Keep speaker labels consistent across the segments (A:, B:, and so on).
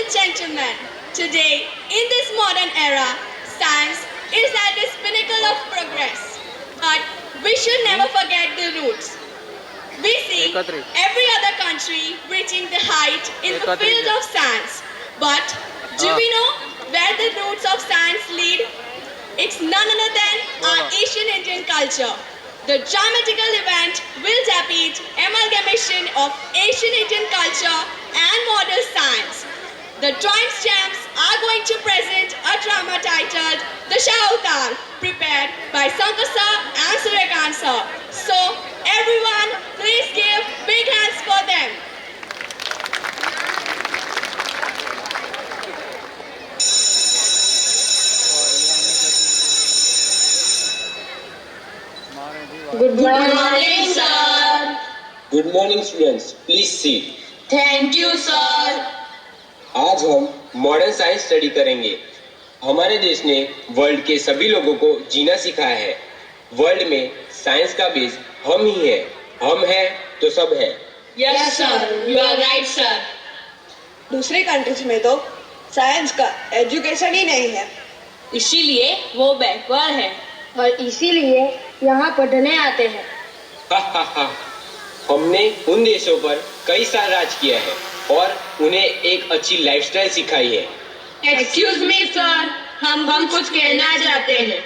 A: and gentlemen, today in this modern era, science is at its pinnacle of progress. But we should never forget the roots. We see every other country reaching the height in the field of science. But do we know where the roots of science lead? It's none other than our Asian Indian culture. The dramatical event will depict amalgamation of Asian Indian culture and modern science. The drawing champs are going to present a drama titled The Shautar, prepared by Sankar sir and Suryakant sir. So, everyone, please give big hands for them.
B: Good morning, sir.
C: Good morning students, please sit.
B: Thank you, sir.
C: आज हम modern science study करेंगे। हमारे देश ने world के सभी लोगों को जीना सिखाया है। वर्ल्ड में साइंस का बेस हम ही है। हम हैं तो सब है।
B: Yes, sir. You are right, sir.
D: दूसरी कंट्रीज में तो साइंस का एजुकेशन ही नहीं है,
B: इसीलिए वो बैकवर्ड है
E: और इसीलिए यहाँ पढ़ने आते हैं।
C: हमने उन देशों पर कई साल राज किया है और उन्हें एक अच्छी लाइफस्टाइल सिखाई है।
B: एक्सक्यूज मी सर, हम कुछ कहना चाहते हैं।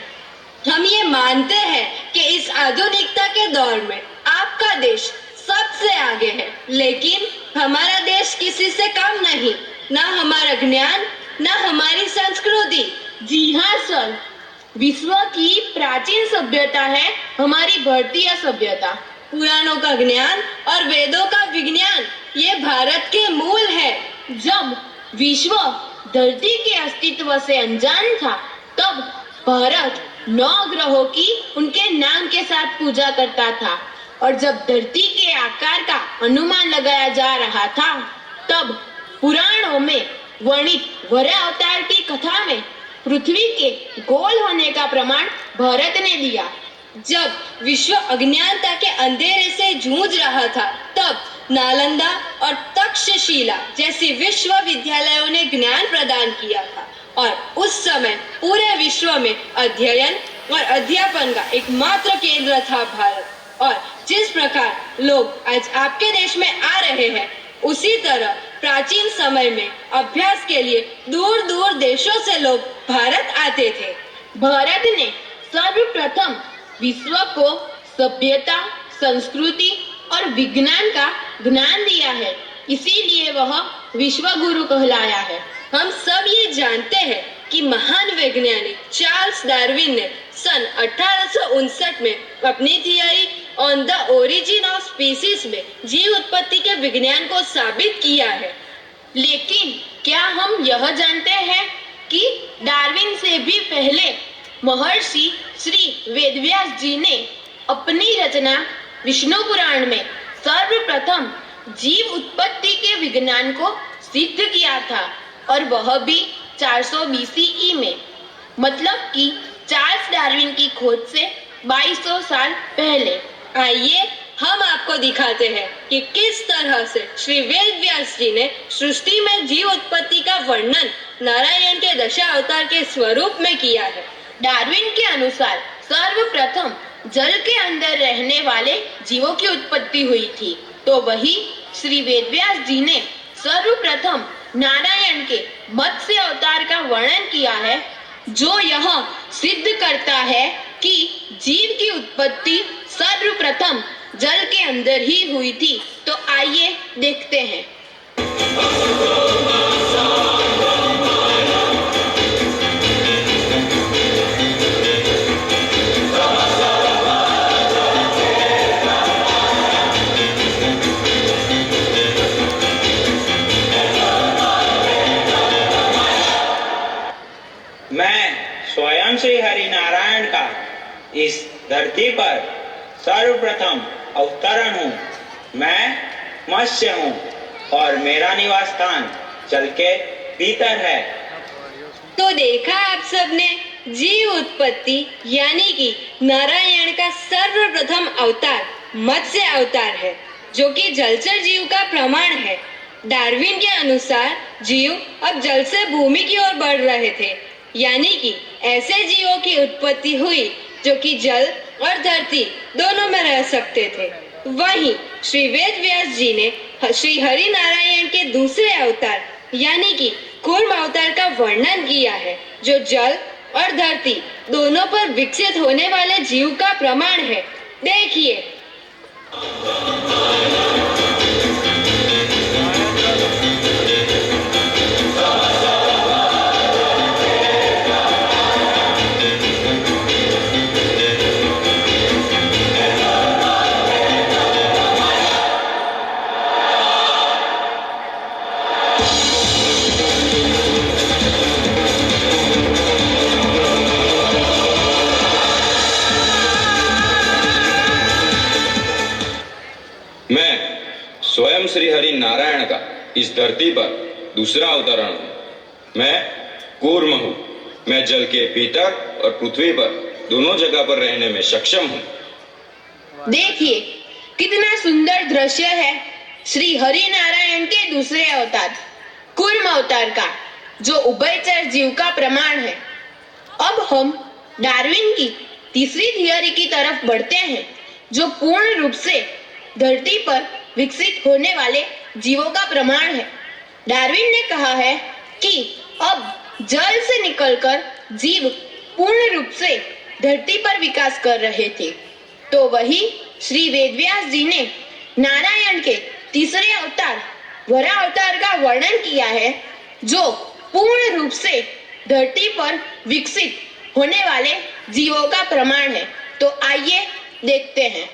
B: हम ये मानते हैं कि इस आधुनिकता के दौर में आपका देश सबसे आगे है, लेकिन हमारा देश किसी से कम नहीं। ना हमारा ज्ञान, ना हमारी संस्कृति। जी हाँ सर, विश्व की प्राचीन सभ्यता है हमारी भारतीय सभ्यता। पुराणों का ज्ञान और वेदों का विज्ञान ये भारत के मूल है। जब विश्व धरती के अस्तित्व से अनजान था, तब भारत 9 ग्रहों की उनके नाम के साथ पूजा करता था, और जब धरती के आकार का अनुमान लगाया जा रहा था, तब पुराणों में वर्णित वराह अवतार की कथा में पृथ्वी के गोल होने का प्रमाण भारत ने दिया। जब विश्व अज्ञानता के अंधेरे से जूझ रहा था, तब नालंदा और तक्षशिला जैसी विश्वविद्यालयों ने ज्ञान प्रदान किया था, और उस समय पूरे विश्व में अध्ययन और अध्यापन का एकमात्र केंद्र था भारत। और जिस प्रकार लोग आज आपके देश में आ रहे हैं, उसी तरह प्राचीन समय में अभ्यास के लिए दूर दूर देशों से लोग भारत आते थे। भारत ने सर्वप्रथम विश्व को सभ्यता, संस्कृति और विज्ञान का ज्ञान दिया है, इसीलिए वह विश्व गुरु कहलाया है। हम सब ये जानते हैं कि महान वैज्ञानिक चार्ल्स डार्विन ने सन 1859 में अपनी theory on the origin of species में जीव उत्पत्ति के विज्ञान को साबित किया है। लेकिन क्या हम यह जानते हैं कि डार्विन से भी पहले महर्षि श्री वेदव्यास जी ने अपनी रचना विष्णु पुराण में सर्वप्रथम जीव उत्पत्ति के विज्ञान को सिद्ध किया था, और वह भी 400 BCE में, मतलब कि चार्ल्स डार्विन की खोज से 2200 साल पहले। आइए हम आपको दिखाते हैं कि किस तरह से श्री वेदव्यास जी ने सृष्टि में जीव उत्पत्ति का वर्णन नारायण के दशावतार के स्वरूप में किया है। डार्विन के अनुसार सर्वप्रथम जल के अंदर रहने वाले जीवों की उत्पत्ति हुई थी, तो वही श्री वेदव्यास जी ने सर्वप्रथम नारायण के मत्स्य अवतार का वर्णन किया है, जो यह सिद्ध करता है कि जीव की उत्पत्ति सर्वप्रथम जल के अंदर ही हुई थी। तो आइए देखते हैं।
F: मैं स्वयं श्री हरि नारायण का इस धरती पर सर्वप्रथम अवतरण हूँ। मैं मत्स्य हूँ और मेरा निवास स्थान जल के भीतर है।
B: तो देखा आप सबने, जीव उत्पत्ति यानी कि नारायण का सर्वप्रथम अवतार मत्स्य अवतार है, जो कि जलचर जीव का प्रमाण है। डार्विन के अनुसार जीव अब जल से भूमि की ओर बढ़ रहे थे, यानी कि ऐसे जीवों की उत्पत्ति हुई जो कि जल और धरती दोनों में रह सकते थे। वहीं श्री वेद व्यास जी ने श्री हरि नारायण के दूसरे अवतार यानी कि कूर्म अवतार का वर्णन किया है, जो जल और धरती दोनों पर विकसित होने वाले जीव का प्रमाण है। देखिए,
G: मैं स्वयं श्री हरि नारायण का इस धरती पर दूसरा अवतरण हूँ। मैं कूर्म हूँ। मैं जल के भीतर और पृथ्वी पर दोनों जगह पर रहने में सक्षम हूँ।
B: देखिए कितना सुंदर दृश्य है श्री हरि नारायण के दूसरे अवतार कूर्म अवतार का, जो उभयचर जीव का प्रमाण है। अब हम डार्विन की तीसरी थियरी की तरफ बढ़ते हैं, जो पूर्ण रूप से धरती पर विकसित होने वाले जीवों का प्रमाण है। डार्विन ने कहा है कि अब जल से निकलकर जीव पूर्ण रूप से धरती पर विकास कर रहे थे, तो वही श्री वेदव्यास जी ने नारायण के तीसरे अवतार वरा अवतार का वर्णन किया है, जो पूर्ण रूप से धरती पर विकसित होने वाले जीवों का प्रमाण है। तो आइए देखते हैं।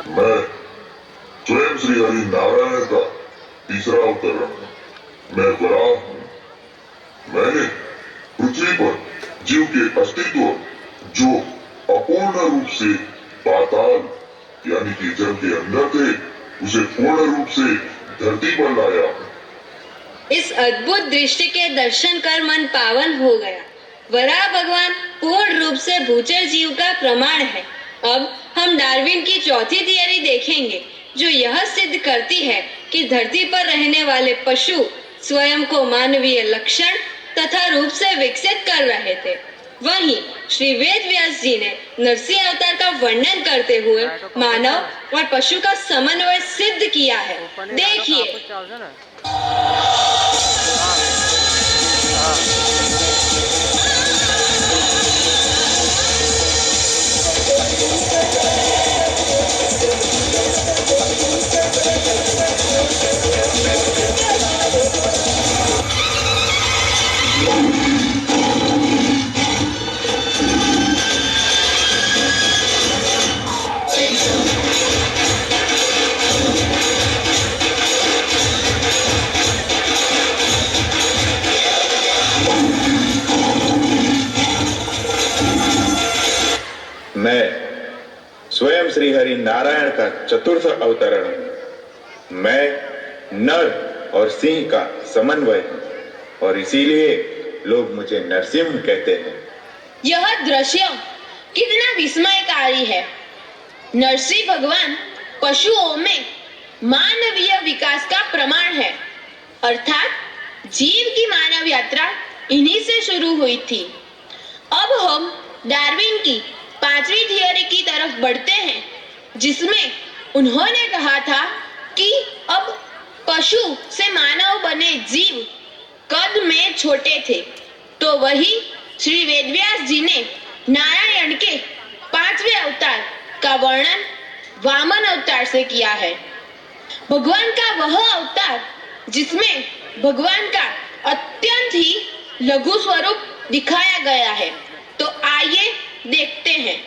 H: मैं स्वयं श्री हरि नारायण का तीसरा अवतरण हूँ। मैं वराह हूँ। मैंने पृथ्वी पर जीव के अस्तित्व जो अपूर्ण रूप से पाताल यानी कि जल के अंदर थे, उसे पूर्ण रूप से धरती पर लाया।
B: इस अद्भुत दृश्य के दर्शन कर मन पावन हो गया। वराह भगवान पूर्ण रूप से भूचर जीव का प्रमाण है। अब हम डार्विन की चौथी थियरी देखेंगे, जो यह सिद्ध करती है कि धरती पर रहने वाले पशु स्वयं को मानवीय लक्षण तथा रूप से विकसित कर रहे थे। वहीं श्री वेद व्यास जी ने नरसिंह अवतार का वर्णन करते हुए मानव और पशु का समन्वय सिद्ध किया है। देखिए,
G: मैं स्वयं श्री हरि नारायण का चतुर्थ अवतरण हूँ। मैं नर और सिंह का समन्वय हूँ और इसीलिए लोग मुझे नरसिंह कहते हैं।
B: यह दृश्य कितना विस्मयकारी है। नरसिंह भगवान पशुओं में मानवीय विकास का प्रमाण है, अर्थात जीव की मानव यात्रा इन्हीं से शुरू हुई थी। अब हम डार्विन की पांचवी थियरी की तरफ बढ़ते हैं, जिसमें उन्होंने कहा था कि अब पशु से मानव बने जीव कद में छोटे थे, तो वही श्री वेदव्यास जी ने नारायण के पांचवें अवतार का वर्णन वामन अवतार से किया है। भगवान का वह अवतार जिसमें भगवान का अत्यंत ही लघु स्वरूप दिखाया गया है। तो आइए देखते हैं।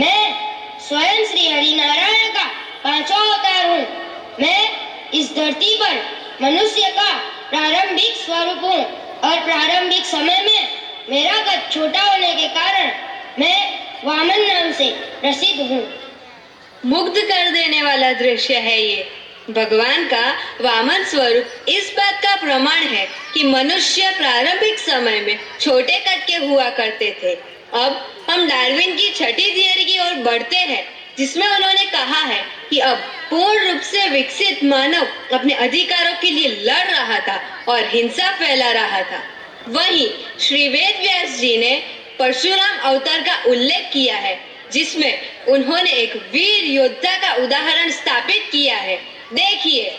E: मैं स्वयं श्री हरिनारायण का पांचवा अवतार हूँ। मैं इस धरती पर मनुष्य का प्रारंभिक स्वरूप हूँ और प्रारंभिक समय में मेरा कद छोटा होने के कारण मैं वामन नाम से प्रसिद्ध हूँ।
B: मुग्ध कर देने वाला दृश्य है ये। भगवान का वामन स्वरूप इस बात का प्रमाण है कि मनुष्य प्रारंभिक समय में छोटे कद के हुआ करते थे। अब हम डार्विन की छठी थियरी की ओर बढ़ते हैं, जिसमें उन्होंने कहा है कि अब पूर्ण रूप से विकसित मानव अपने अधिकारों के लिए लड़ रहा था और हिंसा फैला रहा था। वहीं श्री वेद व्यास जी ने परशुराम अवतार का उल्लेख किया है, जिसमें उन्होंने एक वीर योद्धा का उदाहरण स्थापित किया है। देखिए।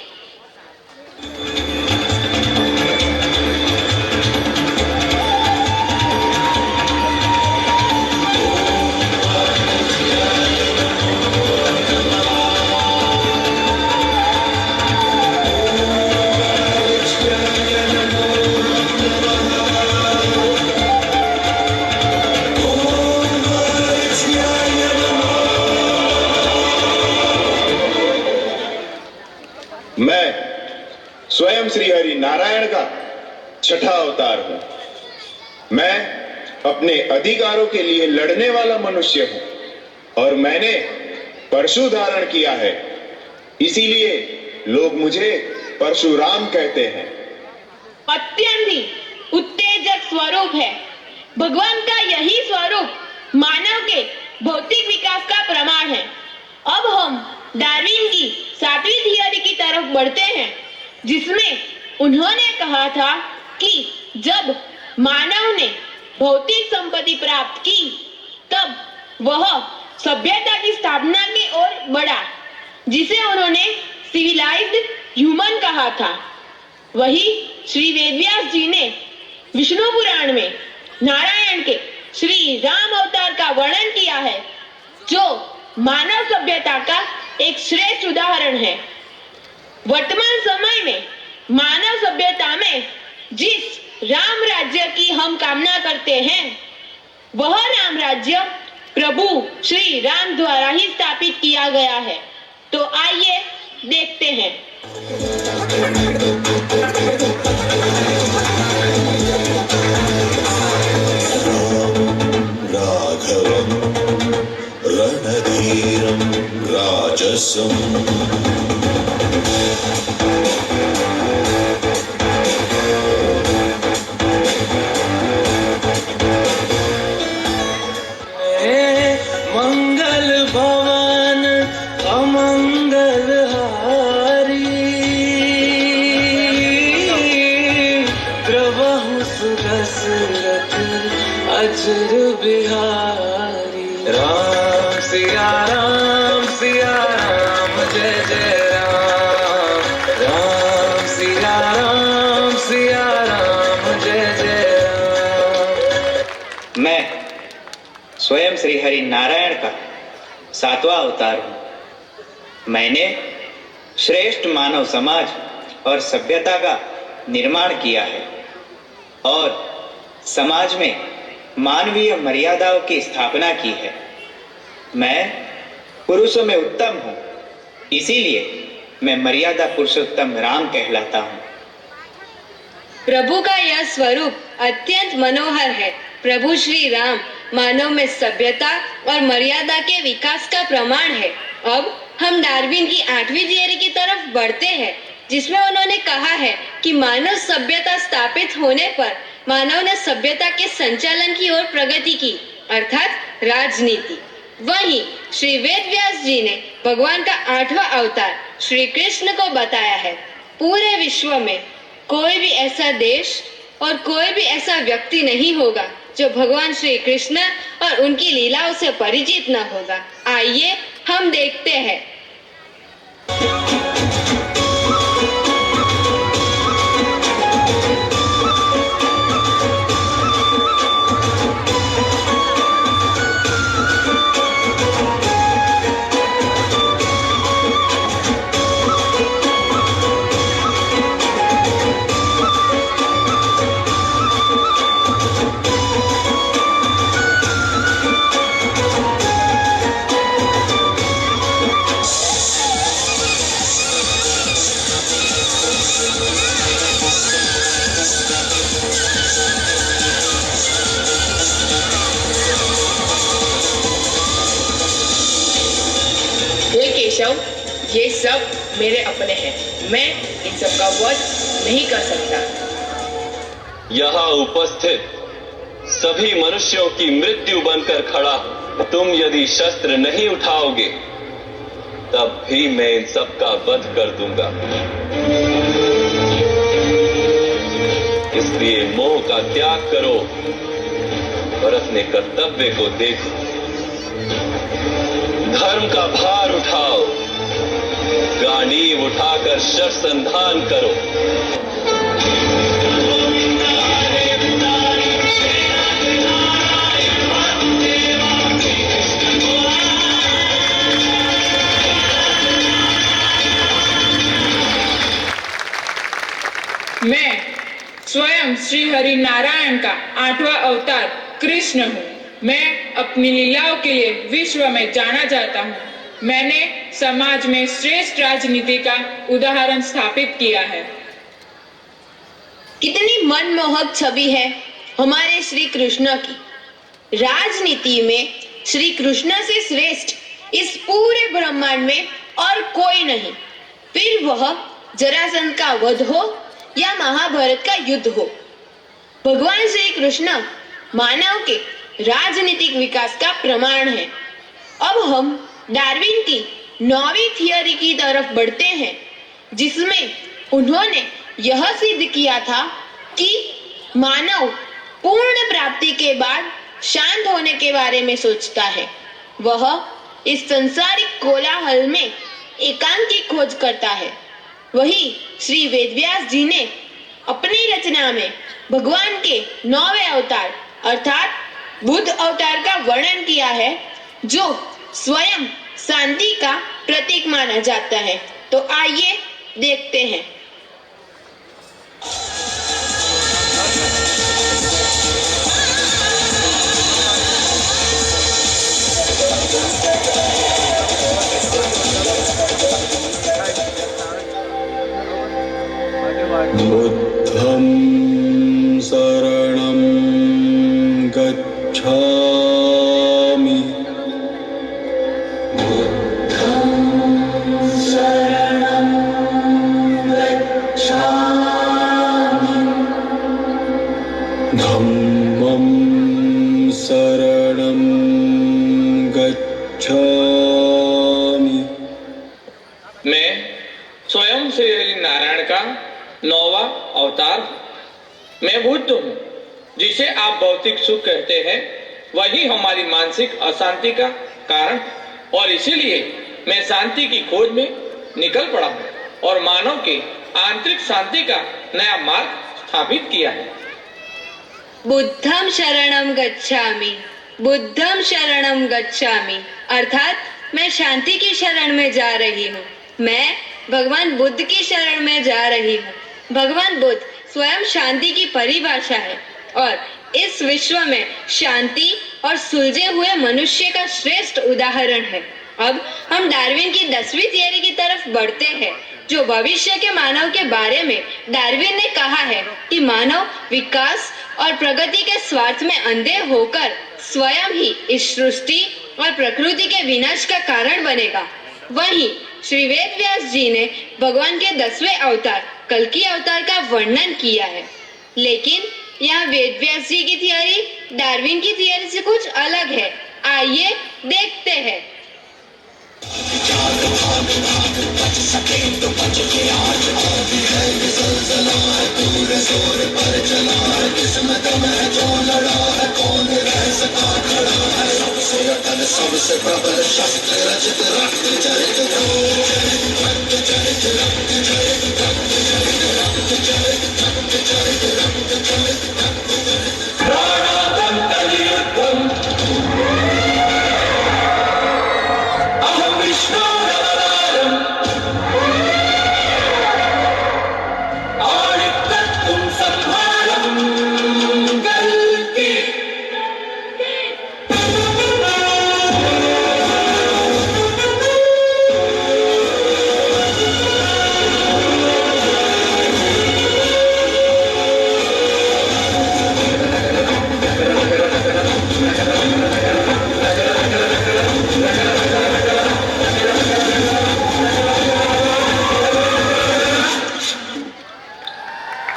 G: मैं स्वयं श्री हरि नारायण का छठा अवतार हूं। मैं अपने अधिकारों के लिए लड़ने वाला मनुष्य हूं और मैंने परशु धारण किया है, इसीलिए लोग मुझे परशुराम कहते हैं।
B: अत्यंत ही उत्तेजक स्वरूप है। भगवान का यही स्वरूप मानव के भौतिक विकास का प्रमाण है। अब हम डार्विन की सातवीं थियरी की तरफ बढ़ते हैं, जिसमें उन्होंने कहा था कि जब मानव ने भौतिक संपत्ति प्राप्त की, तब वह सभ्यता की स्थापना की ओर बढ़ा, जिसे उन्होंने सिविलाइज्ड ह्यूमन कहा था। वही श्री वेदव्यास जी ने विष्णु पुराण में नारायण के श्री राम अवतार का वर्णन किया है, जो मानव सभ्यता का एक श्रेष्ठ उदाहरण है। वर्तमान समय में मानव सभ्यता में जिस राम राज्य की हम कामना करते हैं, वह राम राज्य प्रभु श्री राम द्वारा ही स्थापित किया गया है। तो आइए देखते हैं।
I: राघवं रणधीरं राजसं
J: मंगल भवन अमंगल हारी, प्रभु सुदशरथ अजर बिहारी। राम सिया राम जय जय राम। राम सिया राम जय जय राम।
F: मैं स्वयं श्री हरि नारायण का सातवां अवतार हूँ। मैंने श्रेष्ठ मानव समाज और सभ्यता का निर्माण किया है और समाज में मानवीय मर्यादाओं की स्थापना की है। मैं पुरुषों में उत्तम हूँ, इसीलिए मैं मर्यादा पुरुषोत्तम राम कहलाता हूँ।
B: प्रभु का यह स्वरूप अत्यंत मनोहर है। प्रभु श्री राम मानव में सभ्यता और मर्यादा के विकास का प्रमाण है। अब हम डार्विन की आठवीं थियरी की तरफ बढ़ते हैं, जिसमें उन्होंने कहा है कि मानव सभ्यता स्थापित होने पर मानव ने सभ्यता के संचालन की ओर प्रगति की, अर्थात राजनीति। वहीं श्री वेद व्यास जी ने भगवान का आठवां अवतार श्री कृष्ण को बताया है। पूरे विश्व में कोई भी ऐसा देश और कोई भी ऐसा व्यक्ति नहीं होगा जो भगवान श्री कृष्ण और उनकी लीलाओं से परिचित न होगा। आइए हम देखते हैं।
I: ये सब मेरे अपने हैं, मैं इन सब का वध नहीं कर सकता।
K: यहाँ उपस्थित सभी मनुष्यों की मृत्यु बनकर खड़ा हूं। तुम यदि शस्त्र नहीं उठाओगे तब भी मैं इन सब का वध कर दूंगा। इसलिए मोह का त्याग करो और अपने कर्तव्य को देखो। धर्म का भार उठाओ, गांडीव उठाकर शरसंधान करो।
I: मैं स्वयं श्री हरि नारायण का 8वां अवतार कृष्ण हूँ। मैं अपनी लीलाओं के लिए विश्व में जाना जाता हूँ। मैंने समाज में श्रेष्ठ राजनीति का उदाहरण स्थापित किया है।
B: कितनी मनमोहक छवि है हमारे श्री कृष्ण की। राजनीति में श्री कृष्ण से श्रेष्ठ इस पूरे ब्रह्मांड में और कोई नहीं। फिर वह जरासंध का वध हो या महाभारत का युद्ध हो, भगवान श्री कृष्ण मानव के राजनीतिक विकास का प्रमाण है। अब हम डार्विन की 9वीं थियरी की तरफ बढ़ते हैं, जिसमें उन्होंने यह सिद्ध किया था कि मानव पूर्ण प्राप्ति के बाद शांत होने के बारे में सोचता है। वह इस संसारिक कोलाहल में एकांत की खोज करता है। वही श्री वेदव्यास जी ने अपनी रचना में भगवान के 9वें अवतार अर्थात बुद्ध अवतार का वर्णन किया है, जो स्वयं शांति का प्रतीक माना जाता है। तो आइए देखते हैं।
J: बुद्धं शरणं गच्छामि। धम्मं शरणं गच्छामि।
F: मैं स्वयं श्री हरि नारायण का 9वां अवतार हूँ। मैं बुद्ध हूँ। जिसे आप भौतिक सुख कहते हैं वही हमारी मानसिक अशांति का कारण है, और इसीलिए मैं शांति की खोज में निकल पड़ा हूँ और मानव के आंतरिक शांति का नया मार्ग स्थापित किया है।
B: बुद्धं शरणं गच्छामि, बुद्धं शरणं गच्छामि अर्थात मैं शांति की शरण में जा रही हूँ। मैं भगवान बुद्ध की शरण में जा रही हूँ। भगवान बुद्ध स्वयं शांति की परिभाषा है और इस विश्व में शांति और सुलझे हुए मनुष्य का श्रेष्ठ उदाहरण है। अब हम डार्विन की 10वीं थियरी की तरफ बढ़ते हैं, जो भविष्य के मानव के बारे में डार्विन ने कहा है कि मानव विकास और प्रगति के स्वार्थ में अंधे होकर स्वयं ही इस सृष्टि और प्रकृति के विनाश का कारण बनेगा। वहीं श्री वेदव्यास जी ने भगवान के 10वें अवतार कल्कि अवतार का वर्णन किया है। लेकिन यहाँ वेदव्यास जी की थियरी डार्विन की थियरी से कुछ अलग है। आइए देखते हैं।
J: बच सके तो बच के आज और भी है ये ज़लज़ला है। सबसे प्रबल शस्त्र रचित रक्त चरित रक्त चरित रक्त चरित रक्त चरित रक्त चरित रक्त चरित रक्त चरित रक्त चरित प्राणादं कलियुद्धम् अहं विष्णुरवतारम् आदित्यं संहारं कल्कि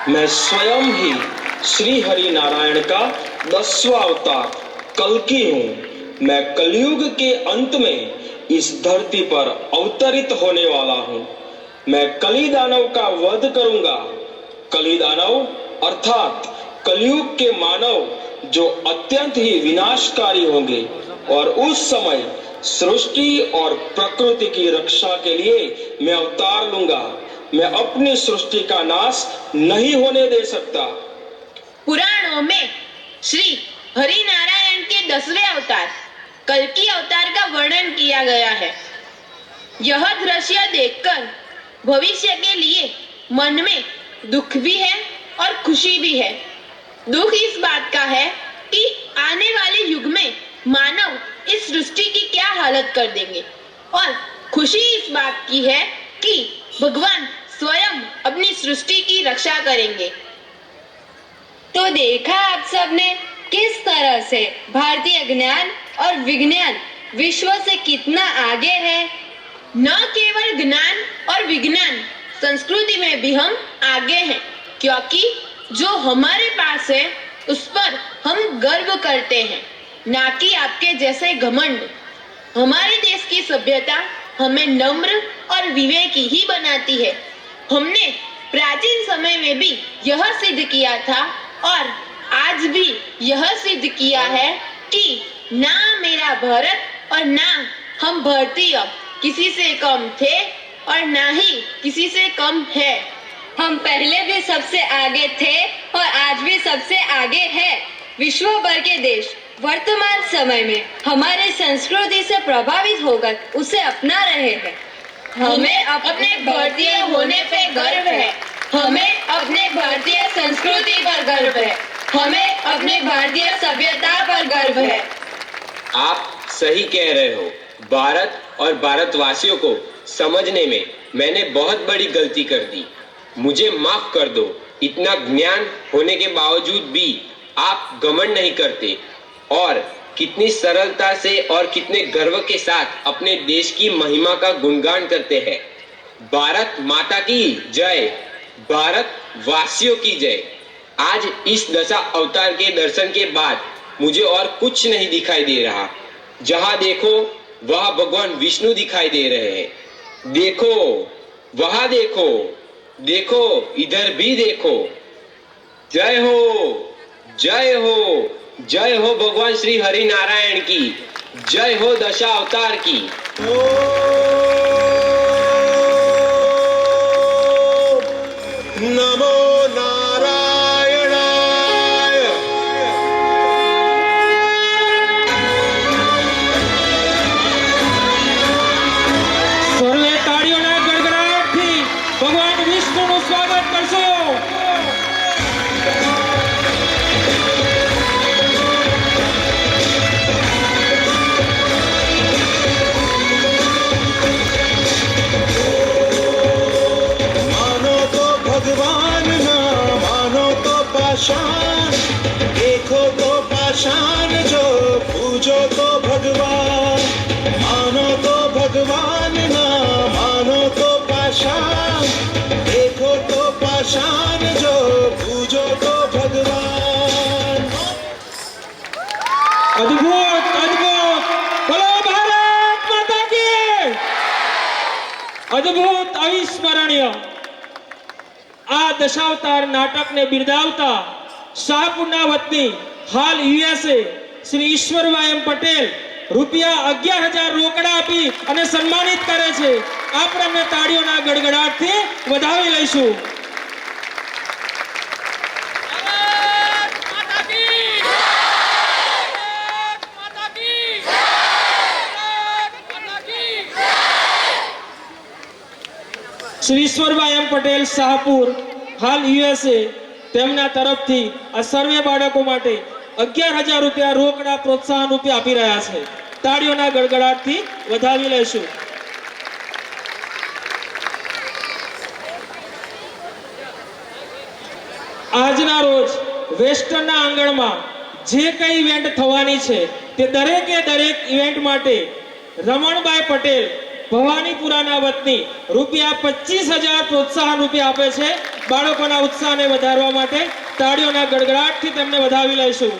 L: मैं स्वयं ही श्री हरि नारायण का 10वां अवतार कल्कि हूँ। मैं कलयुग के अंत में इस धरती पर अवतरित होने वाला हूँ। मैं कली दानव का वध करूंगा। कली दानव अर्थात कलयुग के मानव जो अत्यंत ही विनाशकारी होंगे और उस समय सृष्टि और प्रकृति की रक्षा के लिए मैं अवतार लूंगा। मैं अपनी सृष्टि का नाश नहीं होने दे सकता।
B: पुराणों में श्री हरि नारायण के 10वें अवतार कल्कि अवतार का वर्णन किया गया है। यह दृश्य देखकर भविष्य के लिए मन में दुख भी है और खुशी भी है। दुख इस बात का है कि आने वाले युग में मानव इस सृष्टि की क्या हालत कर देंगे, और खुशी इस बात की है कि भगवान स्वयं अपनी सृष्टि की रक्षा करेंगे। तो देखा आप सबने किस तरह से भारतीय ज्ञान और विज्ञान विश्व से कितना आगे है। न केवल ज्ञान और विज्ञान, संस्कृति में भी हम आगे हैं, क्योंकि जो हमारे पास है उस पर हम गर्व करते हैं, ना कि आपके जैसे घमंड। हमारे देश की सभ्यता हमें नम्र और विवेकी ही बनाती है। हमने प्राचीन समय में भी यह सिद्ध किया था और आज भी यह सिद्ध किया है कि ना मेरा भारत और ना हम भारतीय किसी से कम थे और ना ही किसी से कम है। हम पहले भी सबसे आगे थे और आज भी सबसे आगे है। विश्व भर के देश वर्तमान समय में हमारे संस्कृति से प्रभावित होकर उसे अपना रहे हैं। हमें अपने भारतीय होने पे गर्व है। हमें अपने भारतीय संस्कृति पर गर्व है। हमें अपने भारतीय सभ्यता पर गर्व है।
C: आप सही कह रहे हो। भारत और भारतवासियों को समझने में मैंने बहुत बड़ी गलती कर दी। मुझे माफ कर दो। इतना ज्ञान होने के बावजूद भी आप घमंड नहीं करते और कितनी सरलता से और कितने गर्व के साथ अपने देश की महिमा का गुणगान करते हैं। भारत माता की जय, भारत वासियों की जय। आज इस दशा अवतार के दर्शन के बाद मुझे और कुछ नहीं दिखाई दे रहा। जहां देखो वहां भगवान विष्णु दिखाई दे रहे हैं। देखो, वहां देखो, देखो, इधर भी देखो। जय हो, जय हो, जय हो भगवान श्री हरि नारायण की, जय हो दशा अवतार की।
J: नमो नारायणाय।
L: સર્વે તાળીઓના ગડગડાટથી ભગવાન વિષ્ણુનું સ્વાગત કરશો।
J: भगवान ना मानो तो पाषाण, देखो तो पाषाण जो पूजो तो भगवान। मानो तो भगवान ना मानो तो पाषाण, देखो तो पाषाण जो पूजो तो भगवान।
L: अद्भुत, अद्भुत, बोलो भारत माता की। अद्भुत, अविस्मरणीय આ દશાવતાર નાટકને બિરદાવતા શાહપુરના વતની હાલ યુએસએ શ્રી ઈશ્વરભાઈ એમ પટેલ
M: રૂપિયા 11,000 રોકડા આપી અને સન્માનિત કરે છે. આપણે એમને તાળીઓના ગડગડાટથી વધાવી લઈશું. શ્રી ઈશ્વરભાઈ એમ પટેલ શાહપુર, હાલ USA, તેમના તરફથી આ સર્વે બાળકો માટે 11,000 રૂપિયા રોકડા પ્રોત્સાહન રૂપે આપી રહ્યા છે. તાળીઓના ગડગડાટથી વધાવી લેશું. આજના રોજ વેસ્ટર્નના આંગણમાં જે કઈ ઇવેન્ટ થવાની છે તે દરેકે દરેક ઇવેન્ટ માટે રમણભાઈ પટેલ ભવાનીપુરાના વતની રૂપિયા 25,000 પ્રોત્સાહન રૂપે આપે છે. બાળકોના ઉત્સાહને વધારવા માટે તાળીઓના ગડગડાટથી તેમને વધાવી લઈશું.